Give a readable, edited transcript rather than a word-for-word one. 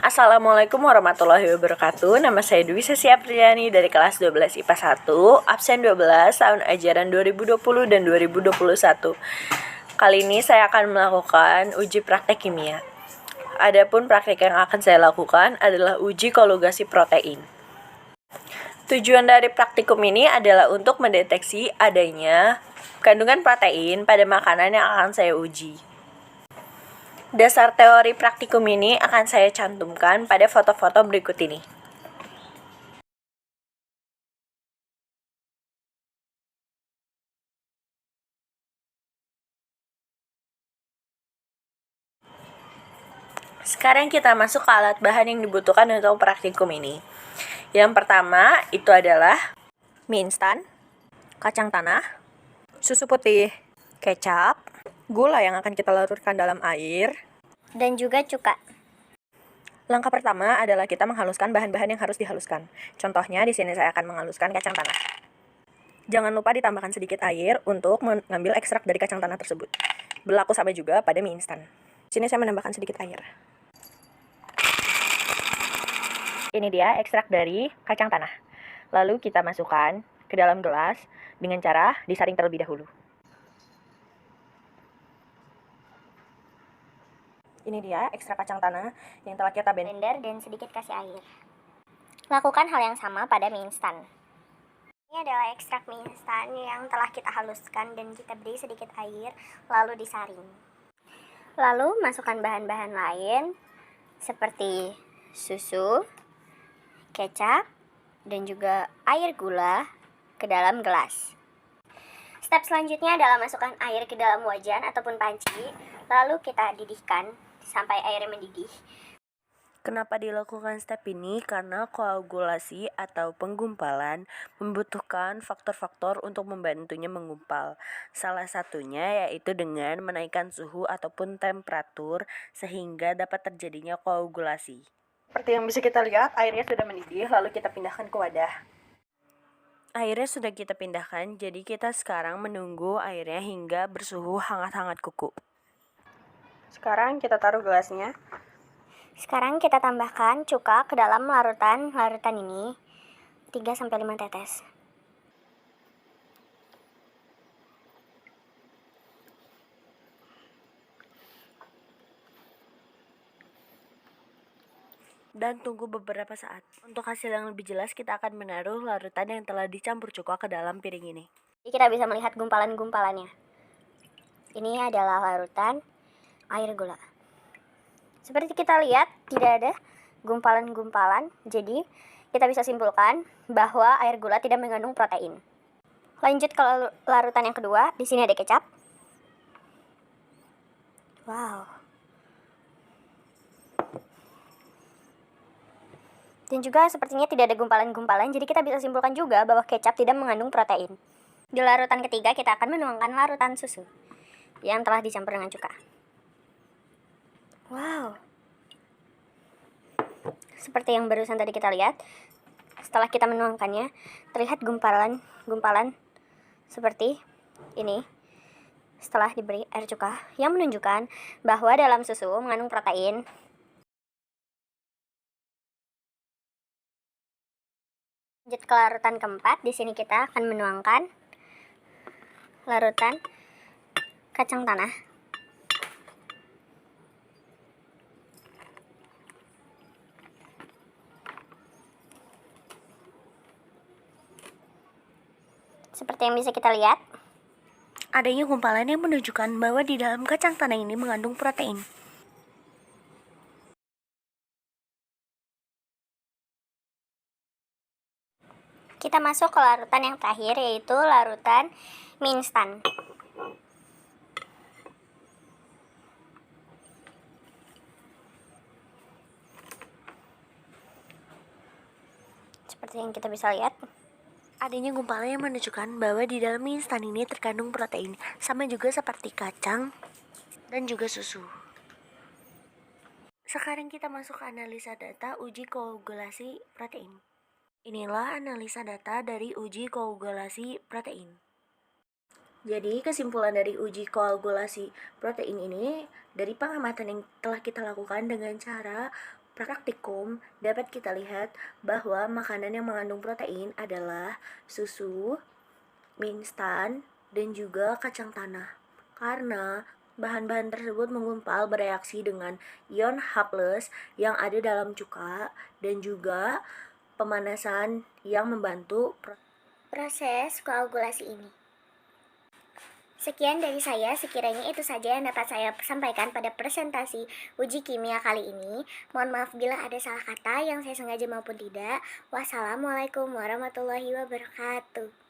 Assalamualaikum warahmatullahi wabarakatuh. Nama saya Dwi Sesi Apriliani dari kelas 12 IPA 1, absen 12 tahun ajaran 2020 dan 2021. Kali ini saya akan melakukan uji praktek kimia. Adapun praktek yang akan saya lakukan adalah uji kolugasi protein. Tujuan dari praktikum ini adalah untuk mendeteksi adanya kandungan protein pada makanan yang akan saya uji. Dasar teori praktikum ini akan saya cantumkan pada foto-foto berikut ini. Sekarang kita masuk ke alat bahan yang dibutuhkan untuk praktikum ini. Yang pertama itu adalah mie instan, kacang tanah, susu putih, kecap, gula yang akan kita larutkan dalam air, dan juga cuka. Langkah pertama adalah kita menghaluskan bahan-bahan yang harus dihaluskan. Contohnya di sini saya akan menghaluskan kacang tanah. Jangan lupa ditambahkan sedikit air untuk mengambil ekstrak dari kacang tanah tersebut. Berlaku sama juga pada mie instan. Di sini saya menambahkan sedikit air. Ini dia ekstrak dari kacang tanah. Lalu kita masukkan ke dalam gelas dengan cara disaring terlebih dahulu. Ini dia ekstrak kacang tanah yang telah kita blender dan sedikit kasih air. Lakukan hal yang sama pada mie instan. Ini adalah ekstrak mie instan yang telah kita haluskan dan kita beri sedikit air lalu disaring. Lalu masukkan bahan-bahan lain seperti susu, kecap, dan juga air gula ke dalam gelas. Step selanjutnya adalah masukkan air ke dalam wajan ataupun panci, lalu kita didihkan sampai airnya mendidih. Kenapa dilakukan step ini? Karena koagulasi atau penggumpalan membutuhkan faktor-faktor untuk membantunya menggumpal. Salah satunya yaitu dengan menaikkan suhu ataupun temperatur sehingga dapat terjadinya koagulasi. Seperti yang bisa kita lihat, airnya sudah mendidih, lalu kita pindahkan ke wadah. Airnya sudah kita pindahkan, jadi kita sekarang menunggu airnya hingga bersuhu hangat-hangat kuku. Sekarang kita taruh gelasnya. Sekarang kita tambahkan cuka ke dalam larutan ini 3-5 tetes. Dan tunggu beberapa saat. Untuk hasil yang lebih jelas, kita akan menaruh larutan yang telah dicampur cuka ke dalam piring ini. Jadi kita bisa melihat gumpalan-gumpalannya. Ini adalah larutan air gula. Seperti kita lihat, tidak ada gumpalan-gumpalan, jadi kita bisa simpulkan bahwa air gula tidak mengandung protein. Lanjut ke larutan yang kedua, di sini ada kecap. Wow. Dan juga sepertinya tidak ada gumpalan-gumpalan, jadi kita bisa simpulkan juga bahwa kecap tidak mengandung protein. Di larutan ketiga, kita akan menuangkan larutan susu yang telah dicampur dengan cuka. Wow. Seperti yang barusan tadi kita lihat, setelah kita menuangkannya, terlihat gumpalan-gumpalan seperti ini setelah diberi air cuka, yang menunjukkan bahwa dalam susu mengandung protein. Lanjut ke larutan keempat, di sini kita akan menuangkan larutan kacang tanah. Seperti yang bisa kita lihat, adanya gumpalan yang menunjukkan bahwa di dalam kacang tanah ini mengandung protein. Kita masuk ke larutan yang terakhir, yaitu larutan mie instan. Seperti yang kita bisa lihat, adanya gumpalan yang menunjukkan bahwa di dalam mie instan ini terkandung protein, sama juga seperti kacang dan juga susu. Sekarang kita masuk ke analisa data uji koagulasi protein. Inilah analisa data dari uji koagulasi protein. Jadi kesimpulan dari uji koagulasi protein ini dari pengamatan yang telah kita lakukan dengan cara praktikum dapat kita lihat bahwa makanan yang mengandung protein adalah susu, mie instan, dan juga kacang tanah. Karena bahan-bahan tersebut menggumpal bereaksi dengan ion H+ yang ada dalam cuka dan juga pemanasan yang membantu proses koagulasi ini. Sekian dari saya, sekiranya itu saja yang dapat saya sampaikan pada presentasi uji kimia kali ini. Mohon maaf bila ada salah kata yang saya sengaja maupun tidak. Wassalamualaikum warahmatullahi wabarakatuh.